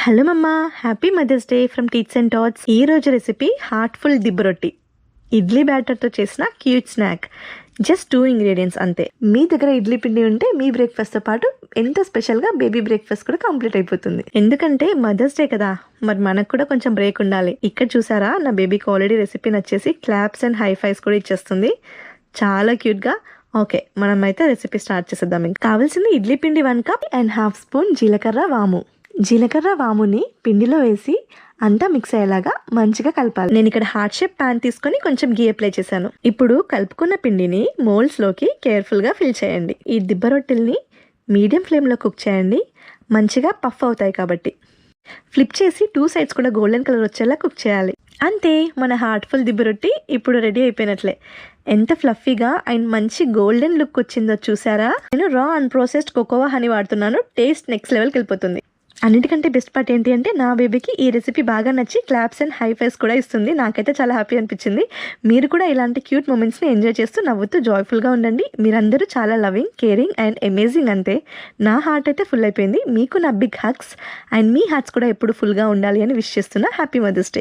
Hello మమ్మ, happy mother's day from teach and tots. ఈ రోజు రెసిపీ హార్ట్ఫుల్ దిబ్బ రొట్టి. ఇడ్లీ బ్యాటర్తో చేసిన క్యూట్ స్నాక్. జస్ట్ 2 ఇంగ్రీడియంట్స్ అంతే. మీ దగ్గర ఇడ్లీ పిండి ఉంటే మీ బ్రేక్ఫాస్ట్తో పాటు ఎంతో స్పెషల్గా బేబీ బ్రేక్ఫాస్ట్ కూడా కంప్లీట్ అయిపోతుంది. ఎందుకంటే మదర్స్ డే కదా, మరి మనకు కూడా కొంచెం బ్రేక్ ఉండాలి. ఇక్కడ చూసారా, నా బేబీకి ఆల్రెడీ రెసిపీ నచ్చేసి క్లాప్స్ అండ్ హై ఫైవ్స్ కూడా ఇచ్చేస్తుంది. చాలా క్యూట్గా. ఓకే, మనం అయితే రెసిపీ స్టార్ట్ చేసేద్దాం. ఇంకా కావాల్సింది ఇడ్లీ పిండి 1 కప్ అండ్ హాఫ్ స్పూన్ జీలకర్ర వాము. జీలకర్ర వాముని పిండిలో వేసి అంతా మిక్స్ అయ్యేలాగా మంచిగా కలపాలి. నేను ఇక్కడ హార్ట్ షేప్ ప్యాన్ తీసుకొని కొంచెం గీ అప్లై చేశాను. ఇప్పుడు కలుపుకున్న పిండిని మోల్డ్స్లోకి కేర్ఫుల్గా ఫిల్ చేయండి. ఈ దిబ్బ రొట్టెల్ని మీడియం ఫ్లేమ్లో కుక్ చేయండి, మంచిగా పఫ్ అవుతాయి కాబట్టి. ఫ్లిప్ చేసి 2 సైడ్స్ కూడా గోల్డెన్ కలర్ వచ్చేలా కుక్ చేయాలి. అంతే, మన హార్ట్ఫుల్ దిబ్బ రొట్టి ఇప్పుడు రెడీ అయిపోయినట్లే. ఎంత ఫ్లఫీగా అండ్ మంచి గోల్డెన్ లుక్ వచ్చిందో చూసారా. నేను రా అండ్ ప్రాసెస్డ్ కోకోవా హనీ వాడుతున్నాను. టేస్ట్ నెక్స్ట్ లెవెల్కి వెళ్ళిపోతుంది. అన్నిటికంటే బెస్ట్ పార్ట్ ఏంటి అంటే, నా బేబీకి ఈ రెసిపీ బాగా నచ్చి క్లాప్స్ అండ్ హై ఫైవ్స్ కూడా ఇస్తుంది. నాకైతే చాలా హ్యాపీ అనిపించింది. మీరు కూడా ఇలాంటి క్యూట్ మూమెంట్స్ని ఎంజాయ్ చేస్తూ నవ్వుతూ జాయ్ఫుల్గా ఉండండి. మీరందరూ చాలా లవింగ్, కేరింగ్ అండ్ అమేజింగ్. అంతే, నా హార్ట్ అయితే ఫుల్ అయిపోయింది. మీకు నా బిగ్ హగ్స్ అండ్ మీ హార్ట్స్ కూడా ఎప్పుడు ఫుల్గా ఉండాలి అని విష్ చేస్తున్నా. Happy mother's day.